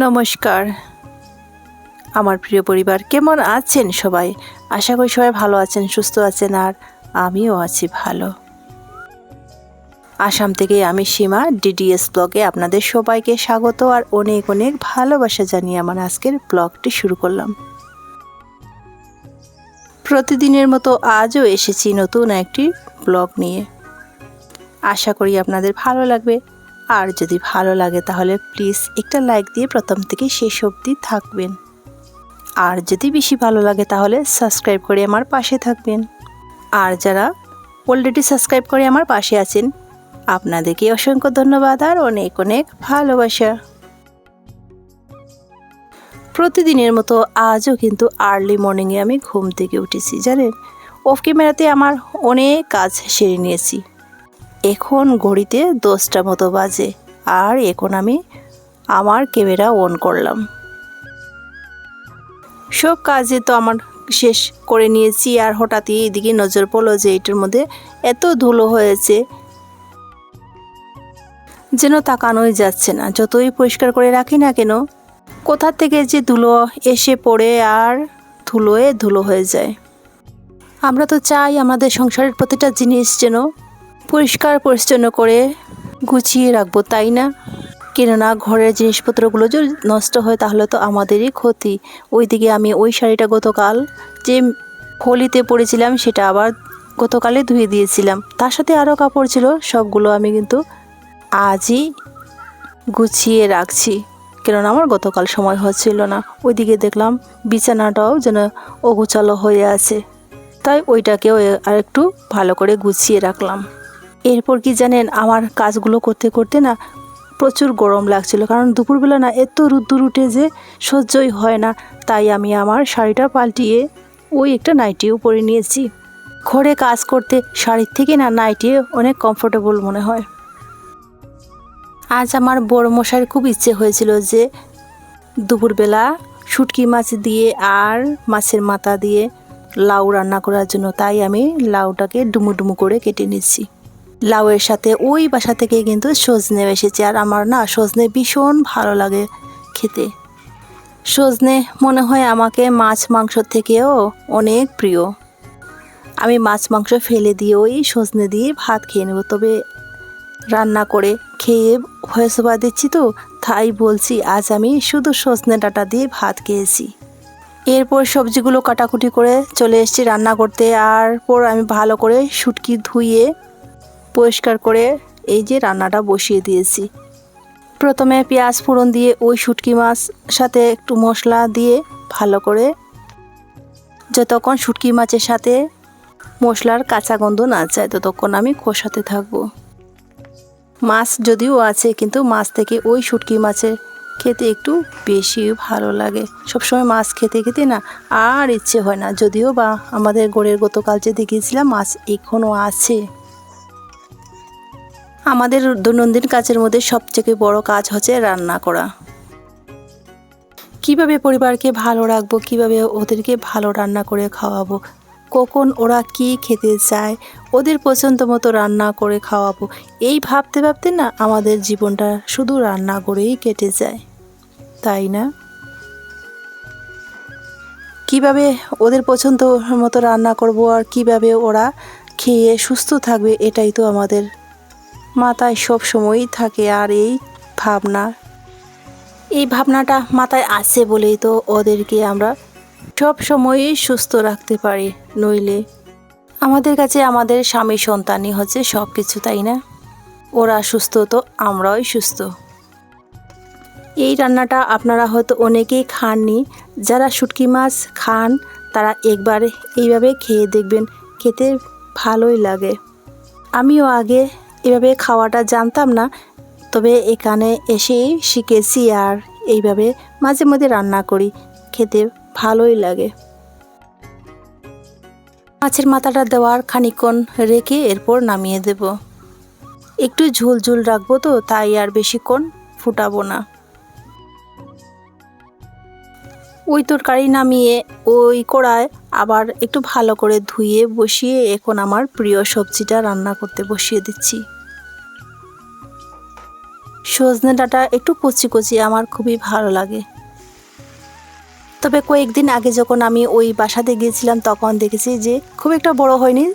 নমস্কার আমার প্রিয় পরিবার, কেমন আছেন সবাই? আশা করি সবাই ভালো আছেন, সুস্থ আছেন, আর আমিও আছি ভালো। আসাম থেকে আমি সীমা ডিডিএস ব্লগে আপনাদের সবাইকে স্বাগত আর অনেক অনেক ভালোবাসা জানিয়ে আমার আজকের ব্লগটি শুরু করলাম। প্রতিদিনের মতো আজও এসেছি নতুন একটি ব্লগ নিয়ে। আশা করি আপনাদের ভালো লাগবে, আর যদি ভালো লাগে তাহলে প্লিজ একটা লাইক দিয়ে প্রথম থেকে শেষ অবধি থাকবেন। আর যদি বেশি ভালো লাগে তাহলে সাবস্ক্রাইব করে আমার পাশে থাকবেন। আর যারা অলরেডি সাবস্ক্রাইব করে আমার পাশে আছেন, আপনাদেরকে অসংখ্য ধন্যবাদ আর অনেক অনেক ভালোবাসা। প্রতিদিনের মতো আজও কিন্তু আর্লি মর্নিংয়ে আমি ঘুম থেকে উঠেছি। জানেন, অফ ক্যামেরাতে আমার অনেক কাজ সেরে নিয়েছি। এখন ঘড়িতে 10টা মতো বাজে, আর এখন আমি আমার ক্যামেরা অন করলাম। সব কাজে তো আমার শেষ করে নিয়েছি, আর হঠাৎই এদিকে নজর পড়লো যে এটার মধ্যে এত ধুলো হয়েছে, যেন তাকানোই যাচ্ছে না। যতই পরিষ্কার করে রাখি না কেন, কোথা থেকে যে ধুলো এসে পড়ে আর ধুলোয় ধুলো হয়ে যায়। আমরা তো চাই আমাদের সংসারের প্রতিটা জিনিস যেন পরিষ্কার পরিচ্ছন্ন করে গুছিয়ে রাখবো, তাই না? কেননা ঘরের জিনিসপত্রগুলো যদি নষ্ট হয় তাহলে তো আমাদেরই ক্ষতি। ওইদিকে আমি ওই শাড়িটা গতকাল যে হোলিতে পরেছিলাম সেটা আবার গতকালে ধুয়ে দিয়েছিলাম, তার সাথে আরও কাপড় ছিল, সবগুলো আমি কিন্তু আজই গুছিয়ে রাখছি, কেননা আমার গতকাল সময় হচ্ছিল না। ওইদিকে দেখলাম বিছানাটাও যেন অগোছালো হয়ে আছে, তাই ওইটাকেও আর একটু ভালো করে গুছিয়ে রাখলাম। এরপর কি জানেন, আমার কাজগুলো করতে করতে না প্রচুর গরম লাগছিল, কারণ দুপুরবেলা না এত রোদ্দুর উঠে যে সহ্যই হয় না। তাই আমি আমার শাড়িটা পাল্টিয়ে ওই একটা নাইটিও পরে নিয়েছি। ঘরে কাজ করতে শাড়ির থেকে না নাইটি অনেক কমফোর্টেবল মনে হয়। আজ আমার বড় মশাইয়ের খুব ইচ্ছে হয়েছিল যে দুপুরবেলা শুটকি মাছ দিয়ে আর মাছের মাথা দিয়ে লাউ রান্না করার জন্য, তাই আমি লাউটাকে ডুমু ডুমু করে কেটে নিচ্ছি। লাউয়ের সাথে ওই বাসা থেকে কিন্তু সজনে এসেছে, আর আমার না সজনে ভীষণ ভালো লাগে খেতে। সজনে মনে হয় আমাকে মাছ মাংস থেকেও অনেক প্রিয়। আমি মাছ মাংস ফেলে দিয়ে ওই সজনে দিয়ে ভাত খেয়ে নেব, তবে রান্না করে খেয়ে ভয়েস ওভার দিচ্ছি তো, তাই বলছি আজ আমি শুধু সজনে ডাঁটা দিয়ে ভাত খেয়েছি। এরপর সবজিগুলো কাটাকুটি করে চলে এসেছি রান্না করতে, আর পর আমি ভালো করে শুটকি ধুয়ে পরিষ্কার করে এই যে রান্নাটা বসিয়ে দিয়েছি। প্রথমে পেঁয়াজ ফোড়ন দিয়ে ওই শুটকি মাছ সাথে একটু মশলা দিয়ে ভালো করে যতক্ষণ শুটকি মাছের সাথে মশলার কাঁচা গন্ধ না যায় ততক্ষণ আমি কষাতে থাকবো। মাছ যদিও আছে, কিন্তু মাছ থেকে ওই শুটকি মাছের খেতে একটু বেশি ভালো লাগে। সবসময় মাছ খেতে খেতে না আর ইচ্ছে হয় না, যদিও বা আমাদের গড়ের গতকাল যে দেখিয়েছিলাম মাছ এখনও আছে। আমাদের দৈনন্দিন কাজের মধ্যে সবথেকে বড় কাজ হচ্ছে রান্না করা। কিভাবে পরিবারকে ভালো রাখবো, কিভাবে ওদেরকে ভালো রান্না করে খাওয়াবো, কখন ওরা কি খেতে চায় ওদের পছন্দ মতো রান্না করে খাওয়াবো, এই ভাবতে ভাবতে না আমাদের জীবনটা শুধু রান্না করেই কেটে যায়, তাই না? কিভাবে ওদের পছন্দ মতো রান্না করব আর কিভাবে ওরা খেয়ে সুস্থ থাকবে, এটাই তো আমাদের মাথায় সব সময়ই থাকে। আর এই ভাবনাটা মাথায় আছে বলেই তো ওদেরকে আমরা সব সময়ই সুস্থ রাখতে পারি, নইলে আমাদের কাছে আমাদের স্বামী সন্তানই হচ্ছে সব কিছু, তাই না? ওরা সুস্থ তো আমরাই সুস্থ। এই রান্নাটা আপনারা হয়তো অনেকেই খাননি, যারা শুটকি মাছ খান তারা একবার এইভাবে খেয়ে দেখবেন, খেতে ভালোই লাগে। আমিও আগে এভাবে খাওয়াটা জানতাম না, তবে এখানে এসেই শিখেছি, আর এইভাবে মাঝে মধ্যে রান্না করি, খেতে ভালোই লাগে। মাছের মাথাটা দেওয়ার খানিকক্ষণ রেখে এরপর নামিয়ে দেব। একটু ঝোল ঝোল রাখবো তো, তাই আর বেশিক্ষণ ফুটাবো না। ওই তরকারি নামিয়ে ওই কড়ায় আবার একটু ভালো করে ধুয়ে বসিয়ে এখন আমার প্রিয় সবজিটা রান্না করতে বসিয়ে দিচ্ছি। সজনে ডাঁটা একটু কচি কচি আমার খুবই ভালো লাগে। তবে কয়েকদিন আগে যখন আমি ওই বাসাতে গিয়েছিলাম তখন দেখেছি যে খুব একটা বড় হয়নি,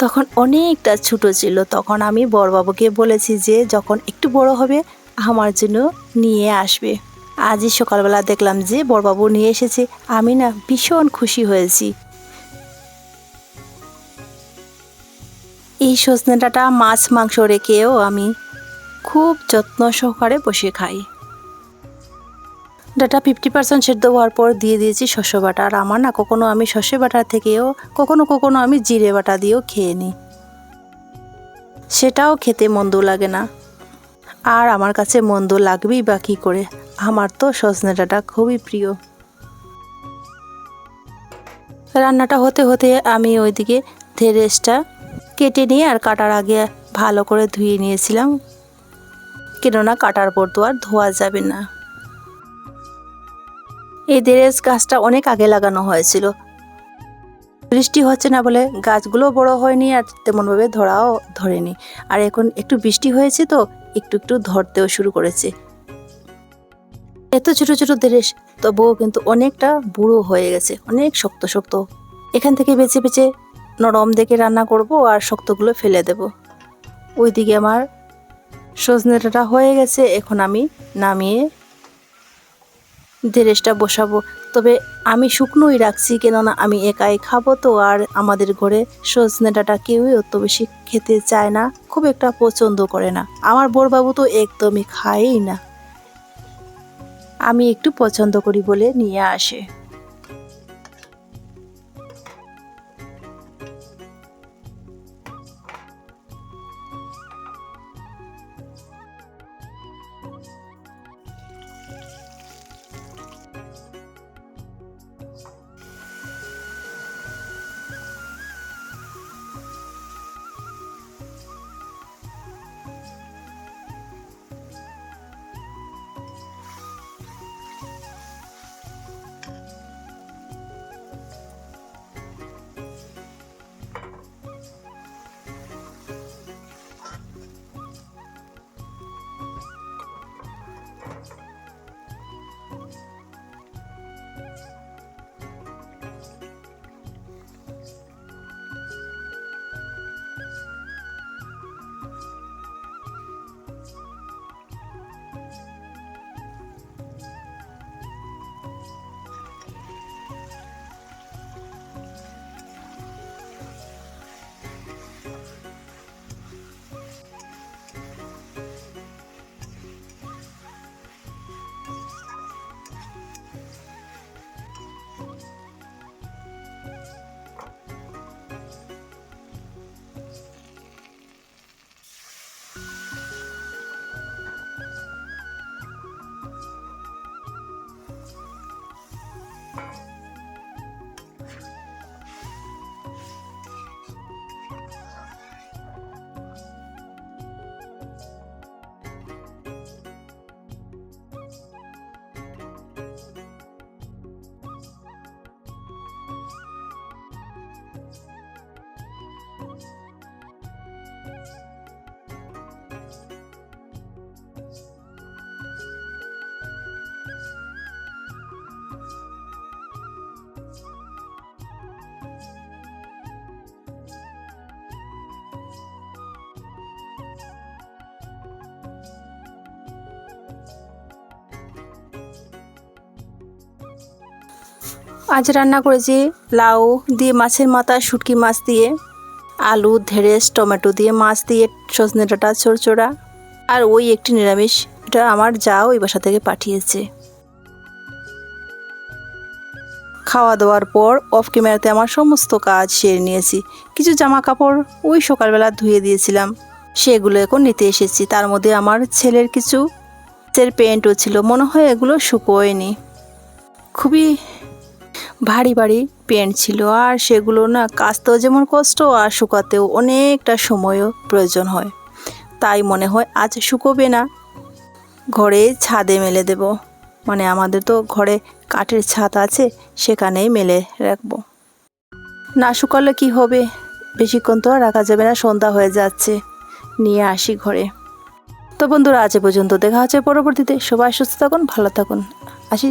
তখন অনেকটা ছোট ছিল। তখন আমি বড়বাবুকে বলেছি যে যখন একটু বড় হবে আমার জন্য নিয়ে আসবে। আজই সকালবেলা দেখলাম যে বড়বাবু নিয়ে এসেছে, আমি না ভীষণ খুশি হয়েছি। এই সজনে ডাঁটা মাছ মাংস রেখেও আমি খুব যত্ন সহকারে বসে খাই। ডাটা 50% সেদ্ধ হওয়ার পর দিয়ে দিয়েছি শস্য বাটা। আর আমার না কখনো আমি শস্য বাটার থেকেও কখনো আমি জিরে বাটা দিয়েও খেয়ে নিই, সেটাও খেতে মন্দ লাগে না। আর আমার কাছে মন্দ লাগবেই বা কী করে, আমার তো সজনে ডাঁটা খুবই প্রিয়। রান্নাটা হতে হতে আমি ওইদিকে ঢেঁড়সটা কেটে নিয়ে আর কাটার আগে ভালো করে ধুয়ে নিয়েছিলাম, কেননা কাটার পর তো আর ধোয়া যাবে না। এই ঢেঁড়স গাছটা অনেক আগে লাগানো হয়েছিল, বৃষ্টি হচ্ছে না বলে গাছগুলো বড় হয়নি আর তেমনভাবে ধরাও ধরেনি। আর এখন একটু বৃষ্টি হয়েছে তো একটু একটু ধরতেও শুরু করেছে। এত ছোট ছোট ঢেঁড়স তবুও কিন্তু অনেকটা বুড়ো হয়ে গেছে, অনেক শক্ত শক্ত। এখান থেকে বেছে বেছে নরম দেখে রান্না করব আর শক্তগুলো ফেলে দেব। ওইদিকে আমার সজনে ডাঁটা হয়ে গেছে, এখন আমি নামিয়ে ঢেঁড়সটা বসাবো। তবে আমি শুকনোই রাখছি, কেননা আমি একাই খাবো তো, আর আমাদের ঘরে সজনে ডাঁটা কেউই অত বেশি খেতে চায় না, খুব একটা পছন্দ করে না। আমার বড়বাবু তো একদমই খায়ই না, আমি একটু পছন্দ করি বলে নিয়ে আসে। আজ রান্না করেছি লাউ দিয়ে মাছের মাথা, শুটকি মাছ দিয়ে, আলু, ঢেঁড়স, টমেটো দিয়ে, মাছ দিয়ে, সজনে ডাঁটা চড়চড়া, আর ওই একটি নিরামিষ, এটা আমার যাও ওই বাসা থেকে পাঠিয়েছে। খাওয়া দাওয়ার পর অফ ক্যামেরাতে আমার সমস্ত কাজ সেরে নিয়েছি। কিছু জামা কাপড় ওই সকালবেলা ধুয়ে দিয়েছিলাম, সেগুলো এখন নিতে এসেছি। তার মধ্যে আমার ছেলের কিছু প্যান্টও ছিল, মনে হয় এগুলো শুকোয়নি, খুবই ভারী ভারী প্যান্ট ছিল। আর সেগুলো না কাচতেও যেমন কষ্ট আর শুকাতেও অনেকটা সময়ও প্রয়োজন হয়, তাই মনে হয় আজ শুকোবে না, ঘরে ছাদে মেলে দেব। মানে আমাদের তো ঘরে কাঠের ছাদ আছে, সেখানেই মেলে রাখবো। না শুকালে কি হবে, বেশিক্ষণ তো আর রাখা যাবে না, সন্ধ্যা হয়ে যাচ্ছে, নিয়ে আসি ঘরে। তো তো বন্ধুরা আজ এ পর্যন্ত, দেখা হচ্ছে পরবর্তীতে। সবাই সুস্থ থাকুন, ভালো থাকুন, আসি।